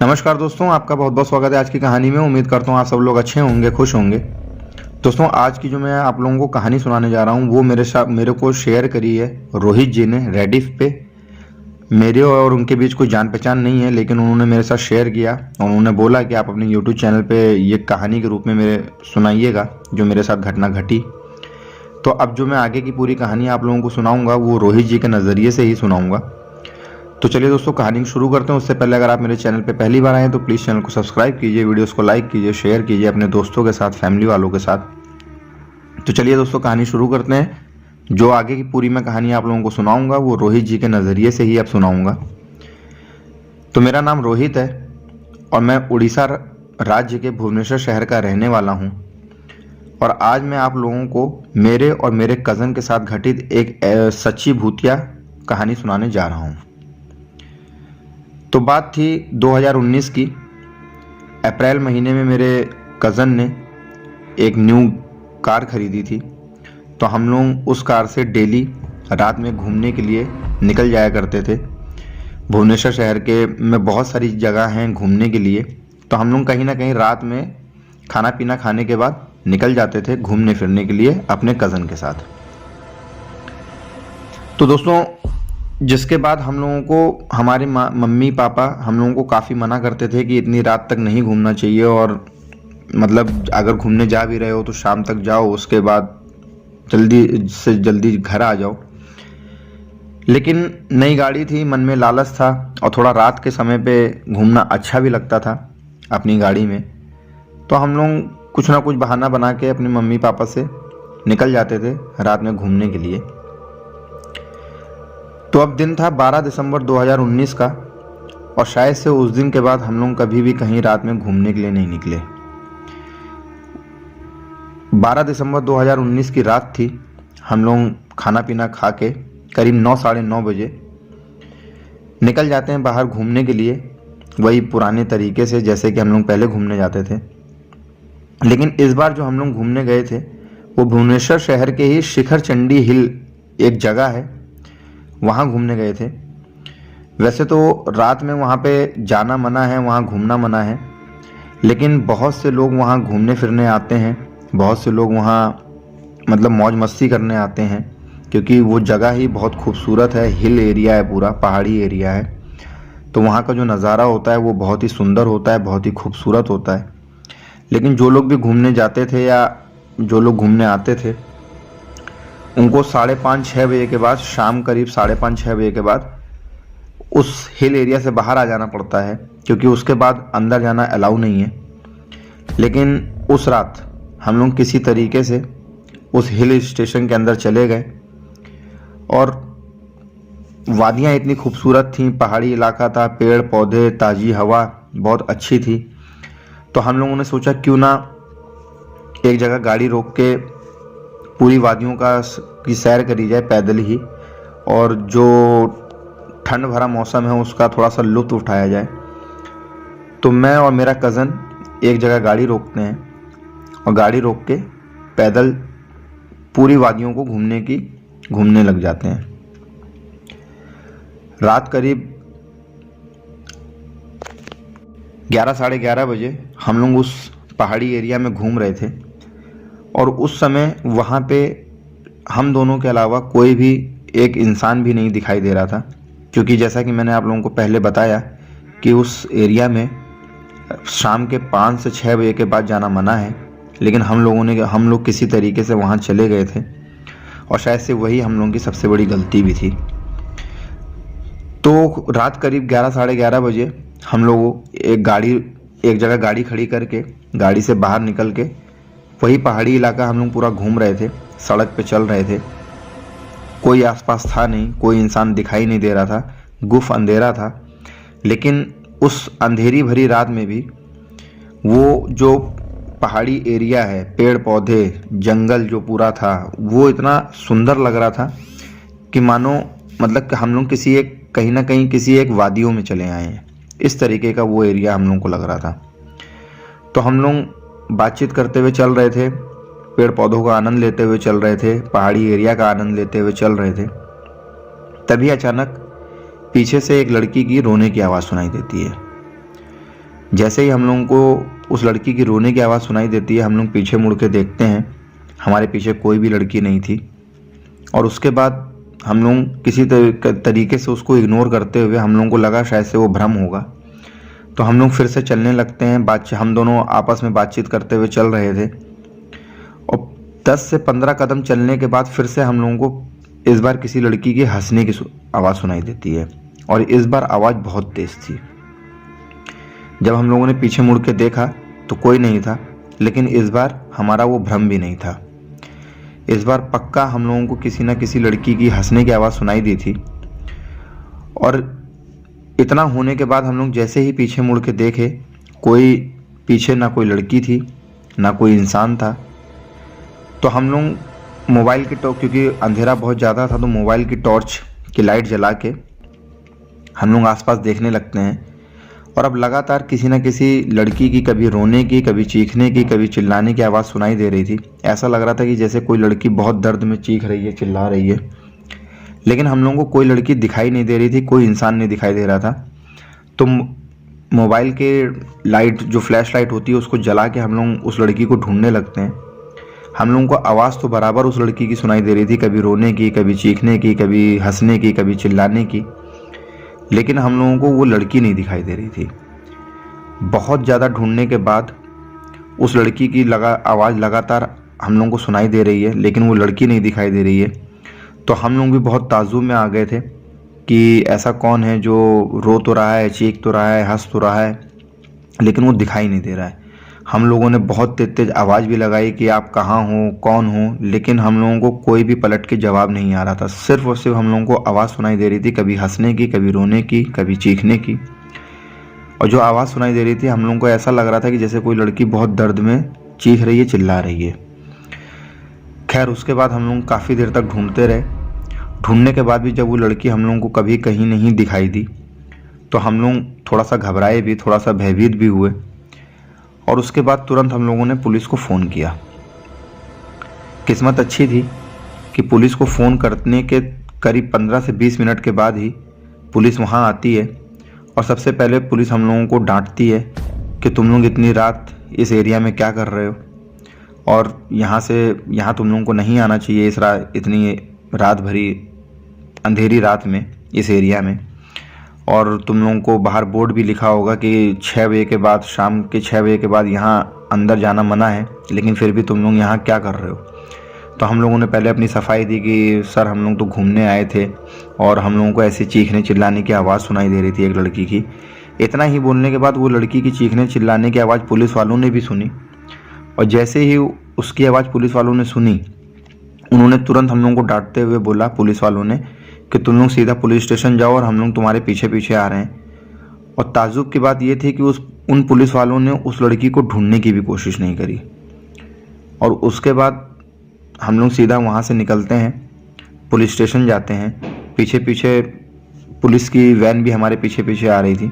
नमस्कार दोस्तों, आपका बहुत बहुत स्वागत है आज की कहानी में। उम्मीद करता हूँ आप सब लोग अच्छे होंगे, खुश होंगे। दोस्तों, आज की जो मैं आप लोगों को कहानी सुनाने जा रहा हूँ वो मेरे को शेयर करी है रोहित जी ने रेडिफ पे। मेरे और उनके बीच कोई जान पहचान नहीं है, लेकिन उन्होंने मेरे साथ शेयर किया और उन्होंने बोला कि आप अपने यूट्यूब चैनल पे ये कहानी के रूप में मेरे सुनाइएगा जो मेरे साथ घटना घटी। तो अब जो मैं आगे की पूरी कहानी आप लोगों को सुनाऊंगा वो रोहित जी के नज़रिए से ही सुनाऊंगा। तो चलिए दोस्तों, कहानी शुरू करते हैं। उससे पहले अगर आप मेरे चैनल पे पहली बार आए हैं तो प्लीज़ चैनल को सब्सक्राइब कीजिए, वीडियोस को लाइक कीजिए, शेयर कीजिए अपने दोस्तों के साथ, फैमिली वालों के साथ। तो चलिए दोस्तों, कहानी शुरू करते हैं। जो आगे की पूरी मैं कहानी आप लोगों को सुनाऊंगा वो रोहित जी के नज़रिए से ही अब सुनाऊंगा। तो मेरा नाम रोहित है और मैं उड़ीसा राज्य के भुवनेश्वर शहर का रहने वाला हूँ। और आज मैं आप लोगों को मेरे और मेरे कज़न के साथ घटित एक सच्ची भूतिया कहानी सुनाने जा रहा हूँ। तो बात थी 2019 की। अप्रैल महीने में मेरे कज़न ने एक न्यू कार खरीदी थी। तो हम लोग उस कार से डेली रात में घूमने के लिए निकल जाया करते थे। भुवनेश्वर शहर के में बहुत सारी जगह हैं घूमने के लिए। तो हम लोग कहीं ना कहीं रात में खाना पीना खाने के बाद निकल जाते थे घूमने फिरने के लिए अपने कज़न के साथ। तो दोस्तों, जिसके बाद हम लोगों को हमारे मम्मी पापा हम लोगों को काफ़ी मना करते थे कि इतनी रात तक नहीं घूमना चाहिए, और मतलब अगर घूमने जा भी रहे हो तो शाम तक जाओ, उसके बाद जल्दी से जल्दी घर आ जाओ। लेकिन नई गाड़ी थी, मन में लालच था और थोड़ा रात के समय पे घूमना अच्छा भी लगता था अपनी गाड़ी में। तो हम लोग कुछ ना कुछ बहाना बना के अपने मम्मी पापा से निकल जाते थे रात में घूमने के लिए। तो अब दिन था 12 दिसंबर 2019 का, और शायद से उस दिन के बाद हम लोग कभी भी कहीं रात में घूमने के लिए नहीं निकले। 12 दिसंबर 2019 की रात थी। हम लोग खाना पीना खा के करीब 9 साढ़े 9 बजे निकल जाते हैं बाहर घूमने के लिए, वही पुराने तरीके से जैसे कि हम लोग पहले घूमने जाते थे। लेकिन इस बार जो हम लोग घूमने गए थे वो भुवनेश्वर शहर के ही शिखर चंडी हिल एक जगह है, वहाँ घूमने गए थे। वैसे तो रात में वहाँ पे जाना मना है, वहाँ घूमना मना है, लेकिन बहुत से लोग वहाँ घूमने फिरने आते हैं, बहुत से लोग वहाँ मतलब मौज मस्ती करने आते हैं, क्योंकि वो जगह ही बहुत खूबसूरत है। हिल एरिया है, पूरा पहाड़ी एरिया है। तो वहाँ का जो नज़ारा होता है वो बहुत ही सुंदर होता है, बहुत ही खूबसूरत होता है। लेकिन जो लोग भी घूमने जाते थे या जो लोग घूमने आते थे उनको 5:30-6 बजे के बाद, शाम करीब 5:30-6 बजे के बाद उस हिल एरिया से बाहर आ जाना पड़ता है, क्योंकि उसके बाद अंदर जाना अलाउ नहीं है। लेकिन उस रात हम लोग किसी तरीके से उस हिल स्टेशन के अंदर चले गए, और वादियाँ इतनी खूबसूरत थीं, पहाड़ी इलाका था, पेड़ पौधे, ताज़ी हवा बहुत अच्छी थी। तो हम लोगों ने सोचा क्यों ना एक जगह गाड़ी रोक के पूरी वादियों की सैर करी जाए पैदल ही, और जो ठंड भरा मौसम है उसका थोड़ा सा लुत्फ़ उठाया जाए। तो मैं और मेरा कज़न एक जगह गाड़ी रोकते हैं और गाड़ी रोक के पैदल पूरी वादियों को घूमने लग जाते हैं। रात करीब 11 साढ़े 11 बजे हम लोग उस पहाड़ी एरिया में घूम रहे थे, और उस समय वहाँ पे हम दोनों के अलावा कोई भी एक इंसान भी नहीं दिखाई दे रहा था, क्योंकि जैसा कि मैंने आप लोगों को पहले बताया कि उस एरिया में शाम के 5 से 6 बजे के बाद जाना मना है। लेकिन हम लोग किसी तरीके से वहाँ चले गए थे, और शायद से वही हम लोगों की सबसे बड़ी गलती भी थी। तो रात करीब 11 साढ़े 11 बजे हम लोग एक जगह गाड़ी खड़ी करके गाड़ी से बाहर निकल के वही पहाड़ी इलाका हम लोग पूरा घूम रहे थे, सड़क पे चल रहे थे। कोई आसपास था नहीं, कोई इंसान दिखाई नहीं दे रहा था, गुफ अंधेरा था। लेकिन उस अंधेरी भरी रात में भी वो जो पहाड़ी एरिया है, पेड़ पौधे, जंगल जो पूरा था, वो इतना सुंदर लग रहा था कि मानो मतलब कि हम लोग कहीं ना कहीं किसी एक वादियों में चले आए हैं। इस तरीके का वो एरिया हम लोगों को लग रहा था। तो हम लोग बातचीत करते हुए चल रहे थे, पेड़ पौधों का आनंद लेते हुए चल रहे थे, पहाड़ी एरिया का आनंद लेते हुए चल रहे थे। तभी अचानक पीछे से एक लड़की की रोने की आवाज़ सुनाई देती है। जैसे ही हम लोगों को उस लड़की की रोने की आवाज़ सुनाई देती है, हम लोग पीछे मुड़ के देखते हैं, हमारे पीछे कोई भी लड़की नहीं थी। और उसके बाद हम लोग किसी तरीके से उसको इग्नोर करते हुए हम लोगों को लगा शायद से वो भ्रम होगा, तो हम लोग फिर से चलने लगते हैं। हम दोनों आपस में बातचीत करते हुए चल रहे थे और 10 से 15 कदम चलने के बाद फिर से हम लोगों को इस बार किसी लड़की की हंसने की आवाज़ सुनाई देती है और इस बार आवाज़ बहुत तेज़ थी। जब हम लोगों ने पीछे मुड़ के देखा तो कोई नहीं था, लेकिन इस बार हमारा वो भ्रम भी नहीं था। इस बार पक्का हम लोगों को किसी न किसी लड़की की हंसने की आवाज़ सुनाई दी थी। और इतना होने के बाद हम लोग जैसे ही पीछे मुड़ के देखे, कोई पीछे ना कोई लड़की थी ना कोई इंसान था। तो हम लोग मोबाइल की टॉर्च, क्योंकि अंधेरा बहुत ज़्यादा था, तो मोबाइल की टॉर्च की लाइट जला के हम लोग आसपास देखने लगते हैं। और अब लगातार किसी न किसी लड़की की कभी रोने की, कभी चीखने की, कभी चिल्लाने की आवाज़ सुनाई दे रही थी। ऐसा लग रहा था कि जैसे कोई लड़की बहुत दर्द में चीख रही है, चिल्ला रही है, लेकिन हम लोगों को कोई लड़की दिखाई नहीं दे रही थी, कोई इंसान नहीं दिखाई दे रहा था। तो मोबाइल के लाइट, जो फ्लैश लाइट होती है, उसको जला के हम लोग उस लड़की को ढूंढने लगते हैं। हम लोगों को आवाज़ तो बराबर उस लड़की की सुनाई दे रही थी, कभी रोने की, कभी चीखने की, कभी हंसने की, कभी चिल्लाने की, लेकिन हम लोगों को वो लड़की नहीं दिखाई दे रही थी। बहुत ज़्यादा ढूंढने के बाद उस लड़की की आवाज़ लगातार हम लोगों को सुनाई दे रही है, लेकिन वो लड़की नहीं दिखाई दे रही है। तो हम लोग भी बहुत ताज्जुब में आ गए थे कि ऐसा कौन है जो रो तो रहा है, चीख तो रहा है, हंस तो रहा है, लेकिन वो दिखाई नहीं दे रहा है। हम लोगों ने बहुत तेज तेज आवाज़ भी लगाई कि आप कहाँ हो, कौन हो, लेकिन हम लोगों को कोई भी पलट के जवाब नहीं आ रहा था। सिर्फ और सिर्फ हम लोगों को आवाज़ सुनाई दे रही थी, कभी हंसने की, कभी रोने की, कभी चीखने की। और जो आवाज़ सुनाई दे रही थी, हम लोगों को ऐसा लग रहा था कि जैसे कोई लड़की बहुत दर्द में चीख रही है, चिल्ला रही है। खैर, उसके बाद हम लोग काफ़ी देर तक ढूंढते रहे। ढूंढने के बाद भी जब वो लड़की हम लोगों को कभी कहीं नहीं दिखाई दी, तो हम लोग थोड़ा सा घबराए भी, थोड़ा सा भयभीत भी हुए। और उसके बाद तुरंत हम लोगों ने पुलिस को फ़ोन किया। किस्मत अच्छी थी कि पुलिस को फ़ोन करने के करीब 15 से 20 मिनट के बाद ही पुलिस वहाँ आती है। और सबसे पहले पुलिस हम लोगों को डांटती है कि तुम लोग इतनी रात इस एरिया में क्या कर रहे हो, और यहाँ तुम लोगों को नहीं आना चाहिए इतनी रात भरी अंधेरी रात में इस एरिया में। और तुम लोगों को बाहर बोर्ड भी लिखा होगा कि 6 बजे के बाद, शाम के 6 बजे के बाद यहाँ अंदर जाना मना है, लेकिन फिर भी तुम लोग यहाँ क्या कर रहे हो। तो हम लोगों ने पहले अपनी सफाई दी कि सर, हम लोग तो घूमने आए थे और हम लोगों को ऐसे चीखने चिल्लाने की आवाज़ सुनाई दे रही थी एक लड़की की। इतना ही बोलने के बाद वो लड़की की चीखने चिल्लाने की आवाज़ पुलिस वालों ने भी सुनी। और जैसे ही उसकी आवाज़ पुलिस वालों ने सुनी, उन्होंने तुरंत हम लोगों को डांटते हुए बोला, पुलिस वालों ने, कि तुम लोग सीधा पुलिस स्टेशन जाओ और हम लोग तुम्हारे पीछे पीछे आ रहे हैं। और ताज्जुब की बात ये थी कि उन पुलिस वालों ने उस लड़की को ढूंढने की भी कोशिश नहीं करी। और उसके बाद हम लोग सीधा वहाँ से निकलते हैं, पुलिस स्टेशन जाते हैं। पीछे पीछे पुलिस की वैन भी हमारे पीछे पीछे आ रही थी।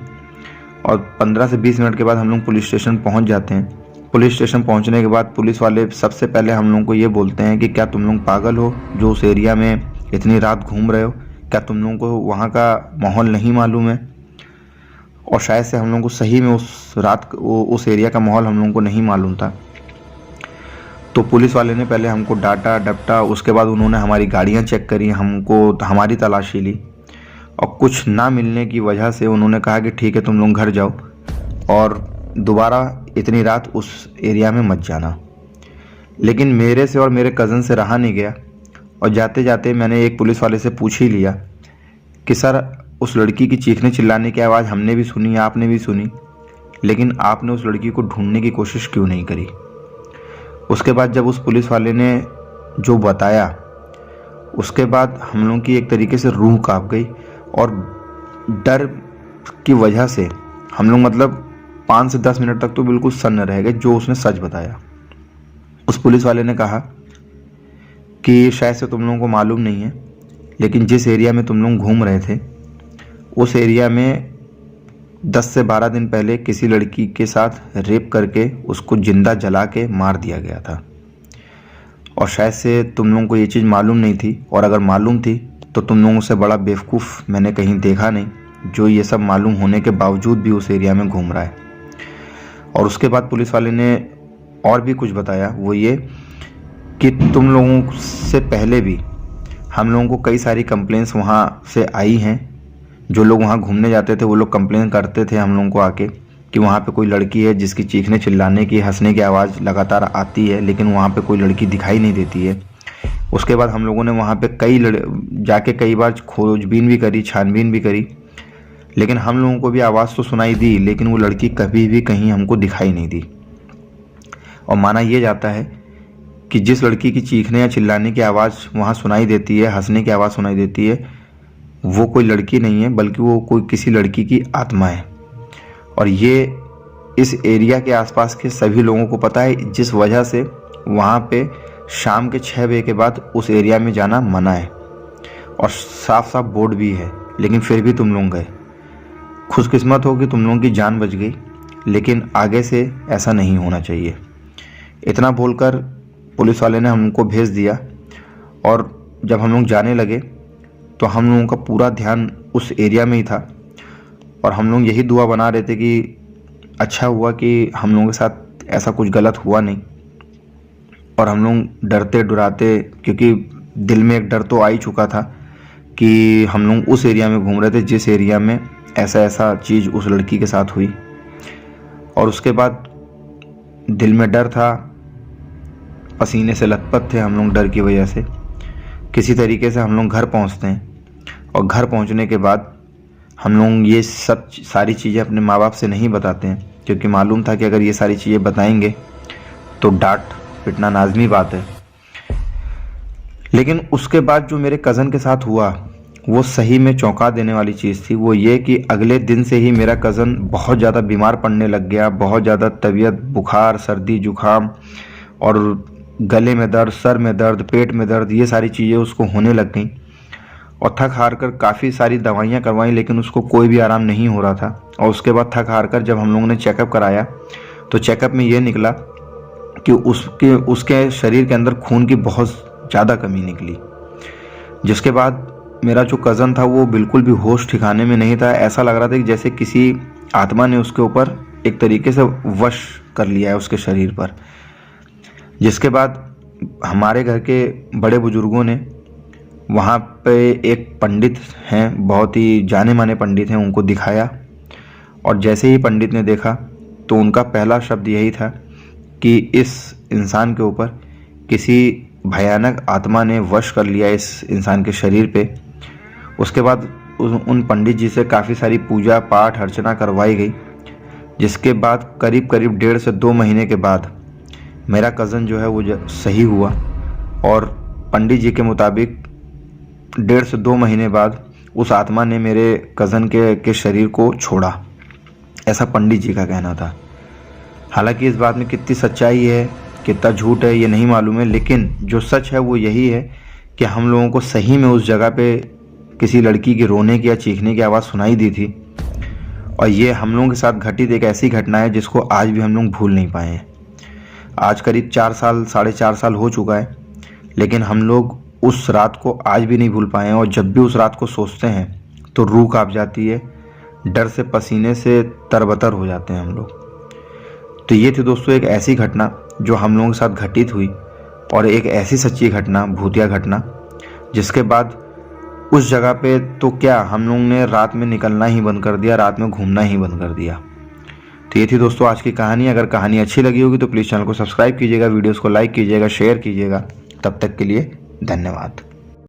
और 15 से 20 मिनट के बाद हम लोग पुलिस स्टेशन पहुँच जाते हैं। पुलिस स्टेशन पहुँचने के बाद पुलिस वाले सबसे पहले हम लोग को ये बोलते हैं कि क्या तुम लोग पागल हो जो उस एरिया में इतनी रात घूम रहे हो? क्या तुम लोगों को वहाँ का माहौल नहीं मालूम है? और शायद से हम लोगों को सही में उस एरिया का माहौल हम लोगों को नहीं मालूम था। तो पुलिस वाले ने पहले हमको डांटा डपटा, उसके बाद उन्होंने हमारी गाड़ियाँ चेक करी, हमारी तलाशी ली। और कुछ ना मिलने की वजह से उन्होंने कहा कि ठीक है, तुम लोग घर जाओ और दोबारा इतनी रात उस एरिया में मत जाना। लेकिन मेरे से और मेरे कज़न से रहा नहीं गया, और जाते जाते मैंने एक पुलिस वाले से पूछ ही लिया कि सर, उस लड़की की चीखने चिल्लाने की आवाज़ हमने भी सुनी, आपने भी सुनी, लेकिन आपने उस लड़की को ढूंढने की कोशिश क्यों नहीं करी? उसके बाद जब उस पुलिस वाले ने जो बताया, उसके बाद हम लोगों की एक तरीके से रूह कांप गई। और डर की वजह से हम लोग 5 से 10 मिनट तक तो बिल्कुल सन्न रह गए जो उसने सच बताया। उस पुलिस वाले ने कहा कि शायद से तुम लोगों को मालूम नहीं है, लेकिन जिस एरिया में तुम लोग घूम रहे थे, उस एरिया में 10 से 12 दिन पहले किसी लड़की के साथ रेप करके उसको जिंदा जला के मार दिया गया था। और शायद से तुम लोगों को ये चीज़ मालूम नहीं थी, और अगर मालूम थी तो तुम लोगों से बड़ा बेवकूफ़ मैंने कहीं देखा नहीं, जो ये सब मालूम होने के बावजूद भी उस एरिया में घूम रहा है। और उसके बाद पुलिस वाले ने और भी कुछ बताया, वो ये कि तुम लोगों से पहले भी हम लोगों को कई सारी कंप्लेंट्स वहाँ से आई हैं। जो लोग वहाँ घूमने जाते थे वो लोग कंप्लेन करते थे हम लोगों को आके कि वहाँ पे कोई लड़की है जिसकी चीखने चिल्लाने की, हंसने की आवाज़ लगातार आती है, लेकिन वहाँ पे कोई लड़की दिखाई नहीं देती है। उसके बाद हम लोगों ने वहाँ पे जाके कई बार खोजबीन भी करी, छानबीन भी करी, लेकिन हम लोगों को भी आवाज़ तो सुनाई दी, लेकिन वो लड़की कभी भी कहीं हमको दिखाई नहीं दी। और माना यह जाता है कि जिस लड़की की चीखने या चिल्लाने की आवाज़ वहाँ सुनाई देती है, हंसने की आवाज़ सुनाई देती है, वो कोई लड़की नहीं है, बल्कि वो कोई किसी लड़की की आत्मा है। और ये इस एरिया के आसपास के सभी लोगों को पता है, जिस वजह से वहाँ पे शाम के 6 बजे के बाद उस एरिया में जाना मना है और साफ साफ बोर्ड भी है, लेकिन फिर भी तुम लोग गए। खुशकिस्मत हो कि तुम लोगों की जान बच गई, लेकिन आगे से ऐसा नहीं होना चाहिए। इतना बोलकर पुलिस वाले ने हमको भेज दिया और जब हम लोग जाने लगे तो हम लोगों का पूरा ध्यान उस एरिया में ही था और हम लोग यही दुआ बना रहे थे कि अच्छा हुआ कि हम लोगों के साथ ऐसा कुछ गलत हुआ नहीं। और हम लोग डरते डराते, क्योंकि दिल में एक डर तो आ ही चुका था कि हम लोग उस एरिया में घूम रहे थे जिस एरिया में ऐसा चीज़ उस लड़की के साथ हुई। और उसके बाद दिल में डर था, पसीने से लथपथ थे हम लोग डर की वजह से। किसी तरीके से हम लोग घर पहुंचते हैं और घर पहुंचने के बाद हम लोग ये सब सारी चीज़ें अपने माँ बाप से नहीं बताते हैं, क्योंकि मालूम था कि अगर ये सारी चीज़ें बताएंगे तो डांट पिटना लाज़मी बात है। लेकिन उसके बाद जो मेरे कज़न के साथ हुआ वो सही में चौंका देने वाली चीज़ थी। वो ये कि अगले दिन से ही मेरा कज़न बहुत ज़्यादा बीमार पड़ने लग गया। बहुत ज़्यादा तबीयत, बुखार, सर्दी, जुखाम और गले में दर्द, सर में दर्द, पेट में दर्द, ये सारी चीज़ें उसको होने लग गई। और थक हार कर काफ़ी सारी दवाइयाँ करवाई, लेकिन उसको कोई भी आराम नहीं हो रहा था। और उसके बाद थक हार कर जब हम लोगों ने चेकअप कराया तो चेकअप में ये निकला कि उसके शरीर के अंदर खून की बहुत ज़्यादा कमी निकली। जिसके बाद मेरा जो कज़न था वो बिल्कुल भी होश ठिकाने में नहीं था। ऐसा लग रहा था कि जैसे किसी आत्मा ने उसके ऊपर एक तरीके से वश कर लिया है उसके शरीर पर। जिसके बाद हमारे घर के बड़े बुजुर्गों ने वहाँ पे एक पंडित हैं, बहुत ही जाने माने पंडित हैं, उनको दिखाया। और जैसे ही पंडित ने देखा तो उनका पहला शब्द यही था कि इस इंसान के ऊपर किसी भयानक आत्मा ने वश कर लिया इस इंसान के शरीर पे। उसके बाद उन पंडित जी से काफ़ी सारी पूजा पाठ अर्चना करवाई गई। जिसके बाद करीब 1.5 से 2 महीने के बाद मेरा कज़न जो है वो सही हुआ। और पंडित जी के मुताबिक 1.5 से 2 महीने बाद उस आत्मा ने मेरे कज़न के शरीर को छोड़ा, ऐसा पंडित जी का कहना था। हालांकि इस बात में कितनी सच्चाई है, कितना झूठ है, ये नहीं मालूम है, लेकिन जो सच है वो यही है कि हम लोगों को सही में उस जगह पे किसी लड़की की रोने की या चीखने की आवाज़ सुनाई दी थी। और ये हम लोगों के साथ घटित एक ऐसी घटना है जिसको आज भी हम लोग भूल नहीं पाए हैं। आज करीब 4 साल, 4.5 साल हो चुका है, लेकिन हम लोग उस रात को आज भी नहीं भूल पाए हैं। और जब भी उस रात को सोचते हैं तो रूह कांप जाती है, डर से पसीने से तरबतर हो जाते हैं हम लोग। तो ये थी दोस्तों एक ऐसी घटना जो हम लोगों के साथ घटित हुई, और एक ऐसी सच्ची घटना, भूतिया घटना, जिसके बाद उस जगह पे तो क्या हम लोग ने रात में निकलना ही बंद कर दिया, रात में घूमना ही बंद कर दिया। तो ये थी दोस्तों आज की कहानी। अगर कहानी अच्छी लगी होगी तो प्लीज़ चैनल को सब्सक्राइब कीजिएगा, वीडियोस को लाइक कीजिएगा, शेयर कीजिएगा। तब तक के लिए धन्यवाद।